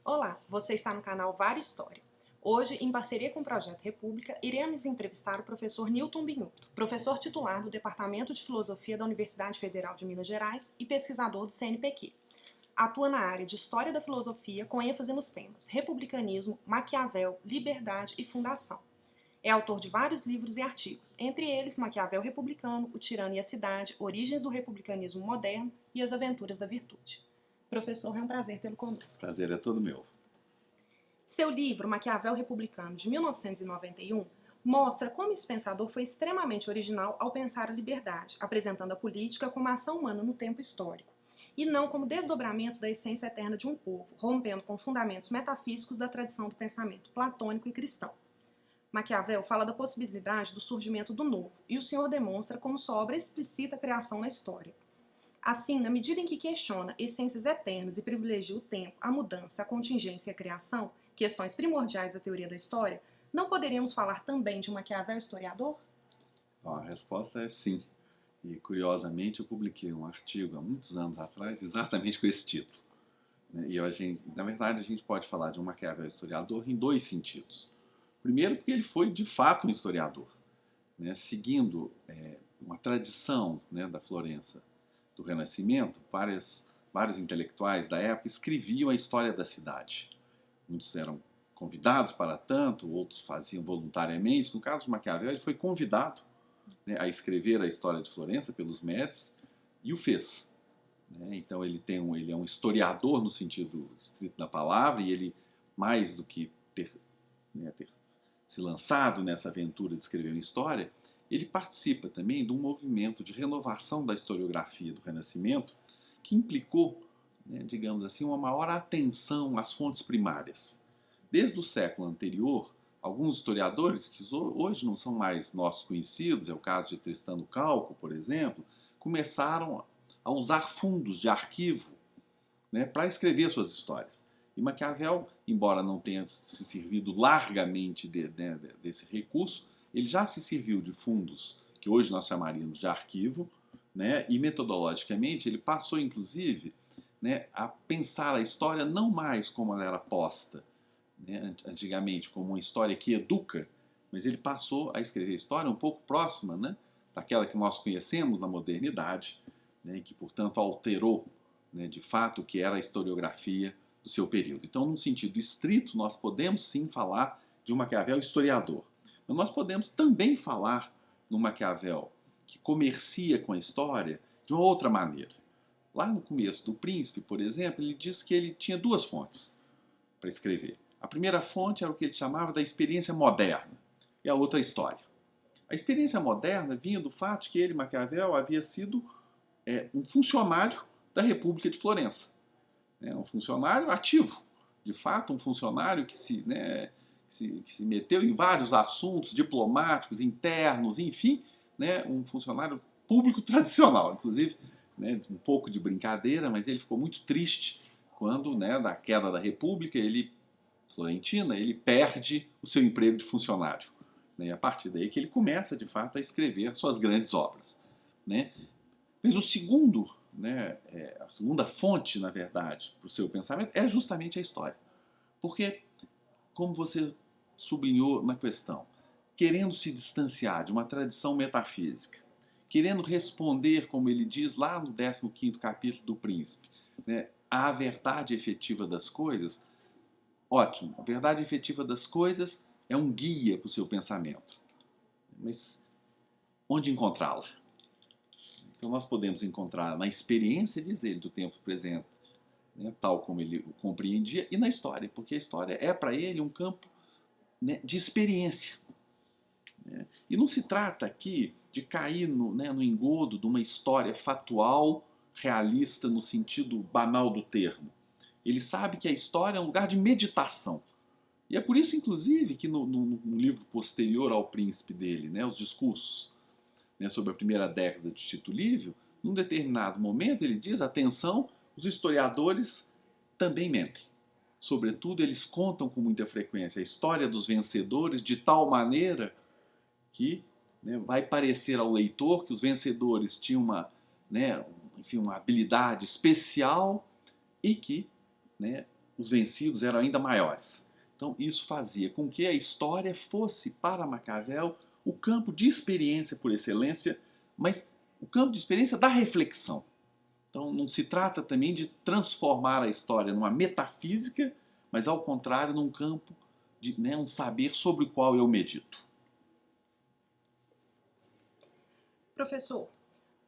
Olá, você está no canal Vara História. Hoje, em parceria com o Projeto República, iremos entrevistar o professor Newton Binhoto, professor titular do Departamento de Filosofia da Universidade Federal de Minas Gerais e pesquisador do CNPq. Atua na área de História da Filosofia com ênfase nos temas republicanismo, Maquiavel, liberdade e fundação. É autor de vários livros e artigos, entre eles Maquiavel Republicano, O Tirano e a Cidade, Origens do Republicanismo Moderno e As Aventuras da Virtude. Professor, é um prazer tê-lo conosco. Prazer é todo meu. Seu livro, Maquiavel Republicano, de 1991, mostra como esse pensador foi extremamente original ao pensar a liberdade, apresentando a política como a ação humana no tempo histórico, e não como desdobramento da essência eterna de um povo, rompendo com fundamentos metafísicos da tradição do pensamento platônico e cristão. Maquiavel fala da possibilidade do surgimento do novo, e o senhor demonstra como sua obra explicita a criação na história. Assim, na medida em que questiona essências eternas e privilegia o tempo, a mudança, a contingência e a criação, questões primordiais da teoria da história, não poderíamos falar também de Maquiavel historiador? Bom, a resposta é sim. E, curiosamente, eu publiquei um artigo há muitos anos atrás exatamente com esse título. Na verdade, a gente pode falar de um Maquiavel historiador em dois sentidos. Primeiro, porque ele foi, de fato, um historiador, seguindo uma tradição da Florença do Renascimento. Vários intelectuais da época escreviam a história da cidade. Muitos eram convidados para tanto, outros faziam voluntariamente. No caso de Maquiavel, ele foi convidado a escrever a história de Florença pelos Médici e o fez. Então ele é um historiador no sentido estrito da palavra, e ele, mais do que ter se lançado nessa aventura de escrever uma história, ele participa também de um movimento de renovação da historiografia do Renascimento que implicou, digamos assim, uma maior atenção às fontes primárias. Desde o século anterior, alguns historiadores, que hoje não são mais nossos conhecidos, é o caso de Tristano Calco, por exemplo, começaram a usar fundos de arquivo para escrever suas histórias. E Maquiavel, embora não tenha se servido largamente desse recurso, ele já se serviu de fundos que hoje nós chamaríamos de arquivo, e metodologicamente ele passou, inclusive, a pensar a história não mais como ela era posta, antigamente, como uma história que educa, mas ele passou a escrever a história um pouco próxima daquela que nós conhecemos na modernidade, que, portanto, alterou de fato o que era a historiografia do seu período. Então, num sentido estrito, nós podemos sim falar de um Maquiavel historiador. Mas nós podemos também falar no Maquiavel que comercia com a história de uma outra maneira. Lá no começo do Príncipe, por exemplo, ele diz que ele tinha duas fontes para escrever. A primeira fonte era o que ele chamava da experiência moderna, e a outra a história. A experiência moderna vinha do fato de que ele, Maquiavel, havia sido um funcionário da República de Florença. Um funcionário ativo, de fato, um funcionário que se meteu em vários assuntos diplomáticos, internos, enfim, um funcionário público tradicional. Inclusive, um pouco de brincadeira, mas ele ficou muito triste quando, da queda da República, Florentina, ele perde o seu emprego de funcionário. E a partir daí que ele começa, de fato, a escrever suas grandes obras. Mas a segunda fonte, na verdade, para o seu pensamento é justamente a história. Porque, como você sublinhou na questão, querendo se distanciar de uma tradição metafísica, querendo responder, como ele diz lá no 15º capítulo do Príncipe, à verdade efetiva das coisas, ótimo, a verdade efetiva das coisas é um guia para o seu pensamento. Mas onde encontrá-la? Então nós podemos encontrar na experiência, diz ele, do tempo presente, tal como ele o compreendia, e na história, porque a história é para ele um campo de experiência. E não se trata aqui de cair no engodo de uma história fatual, realista, no sentido banal do termo. Ele sabe que a história é um lugar de meditação. E é por isso, inclusive, que no livro posterior ao Príncipe dele, os discursos sobre a primeira década de Tito Livio, num determinado momento ele diz, atenção, os historiadores também mentem. Sobretudo, eles contam com muita frequência a história dos vencedores de tal maneira que vai parecer ao leitor que os vencedores tinham uma habilidade especial e que os vencidos eram ainda maiores. Então isso fazia com que a história fosse para Maquiavel o campo de experiência por excelência, mas o campo de experiência da reflexão. Então não se trata também de transformar a história numa metafísica, mas ao contrário, num campo de um saber sobre o qual eu medito. Professor,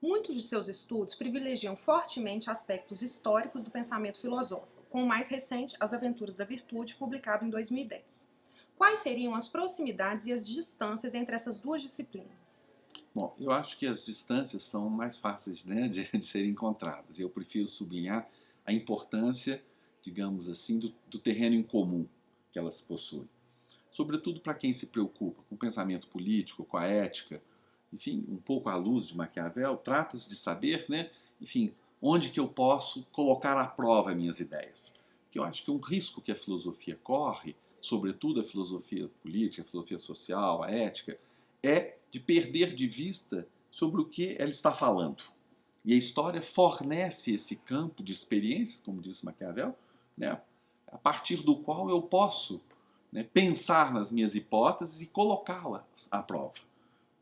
muitos de seus estudos privilegiam fortemente aspectos históricos do pensamento filosófico, com o mais recente, As Aventuras da Virtude, publicado em 2010. Quais seriam as proximidades e as distâncias entre essas duas disciplinas? Bom, eu acho que as distâncias são mais fáceis, né, de serem encontradas. Eu prefiro sublinhar a importância, digamos assim, do terreno em comum que elas possuem. Sobretudo para quem se preocupa com o pensamento político, com a ética, enfim, um pouco à luz de Maquiavel, trata-se de saber, né, enfim, onde que eu posso colocar à prova minhas ideias. Porque eu acho que um risco que a filosofia corre, sobretudo a filosofia política, a filosofia social, a ética, é de perder de vista sobre o que ela está falando. E a história fornece esse campo de experiências, como disse Maquiavel, né, a partir do qual eu posso, né, pensar nas minhas hipóteses e colocá-las à prova.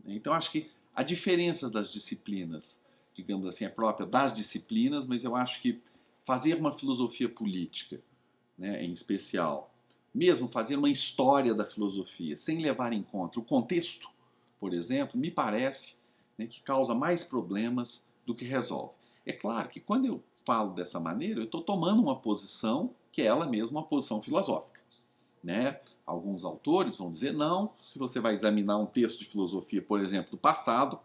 Então, acho que a diferença das disciplinas, digamos assim, é própria das disciplinas, mas eu acho que fazer uma filosofia política, né, em especial, mesmo fazer uma história da filosofia, sem levar em conta o contexto, por exemplo, me parece, né, que causa mais problemas do que resolve. É claro que quando eu falo dessa maneira, eu estou tomando uma posição que é ela mesma uma posição filosófica. Né? Alguns autores vão dizer, não, se você vai examinar um texto de filosofia, por exemplo, do passado,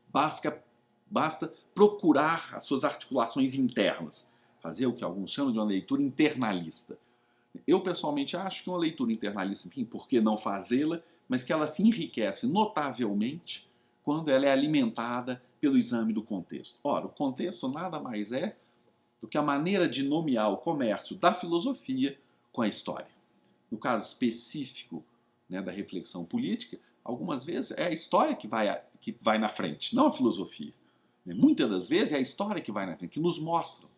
basta procurar as suas articulações internas, fazer o que alguns chamam de uma leitura internalista. Eu, pessoalmente, acho que uma leitura internalista, enfim, por que não fazê-la, mas que ela se enriquece notavelmente quando ela é alimentada pelo exame do contexto. Ora, o contexto nada mais é do que a maneira de nomear o comércio da filosofia com a história. No caso específico, né, da reflexão política, algumas vezes é a história que vai na frente, não a filosofia. Muitas das vezes é a história que vai na frente, que nos mostra,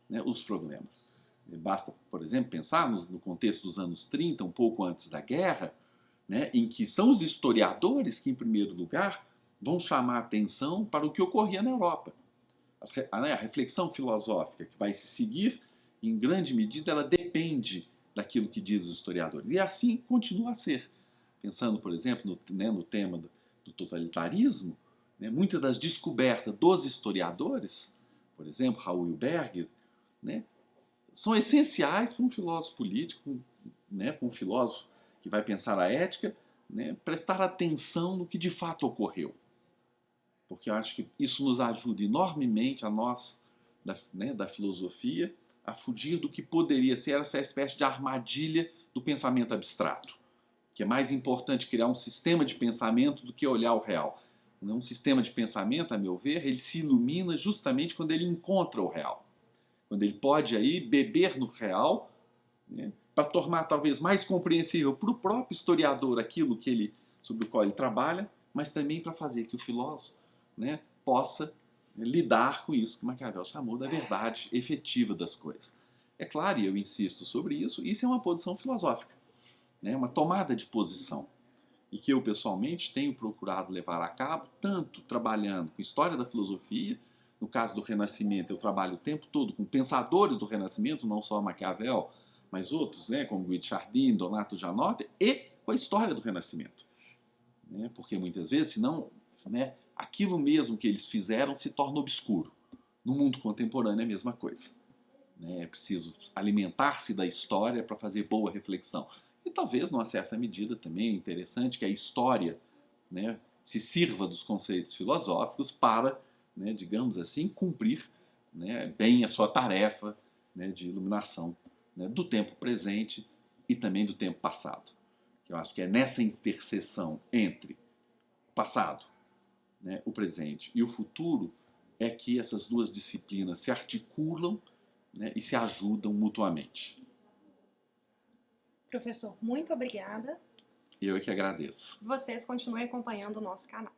né, os problemas. Basta, por exemplo, pensar no contexto dos anos 30, um pouco antes da guerra, né, em que são os historiadores que, em primeiro lugar, vão chamar a atenção para o que ocorria na Europa. A reflexão filosófica que vai se seguir, em grande medida, ela depende daquilo que diz os historiadores. E assim continua a ser. Pensando, por exemplo, no tema do totalitarismo, né, muitas das descobertas dos historiadores, por exemplo, Raul Hilberger, né, são essenciais para um filósofo político, né, para um filósofo que vai pensar a ética, né, prestar atenção no que de fato ocorreu. Porque eu acho que isso nos ajuda enormemente, a nós, da filosofia, a fugir do que poderia ser essa espécie de armadilha do pensamento abstrato. Que é mais importante criar um sistema de pensamento do que olhar o real. Um sistema de pensamento, a meu ver, ele se ilumina justamente quando ele encontra o real. Quando ele pode aí beber no real, né, para tornar talvez mais compreensível para o próprio historiador aquilo sobre o qual ele trabalha, mas também para fazer que o filósofo, né, possa lidar com isso que Maquiavel chamou da verdade efetiva das coisas. É claro, e eu insisto sobre isso, isso é uma posição filosófica, né, uma tomada de posição, e que eu pessoalmente tenho procurado levar a cabo, tanto trabalhando com história da filosofia, no caso do Renascimento eu trabalho o tempo todo com pensadores do Renascimento, não só Maquiavel, mas outros, né, como Guido Chardin, Donato Gianotti, e com a história do Renascimento. Né, porque muitas vezes, senão, né, aquilo mesmo que eles fizeram se torna obscuro. No mundo contemporâneo é a mesma coisa. É preciso alimentar-se da história para fazer boa reflexão. E talvez, numa certa medida, também é interessante que a história, né, se sirva dos conceitos filosóficos para, né, digamos assim, cumprir, né, bem a sua tarefa, né, de iluminação, né, do tempo presente e também do tempo passado. Eu acho que é nessa interseção entre o passado, né, o presente e o futuro é que essas duas disciplinas se articulam, né, e se ajudam mutuamente. Professor, muito obrigada. Eu é que agradeço. Vocês continuem acompanhando o nosso canal.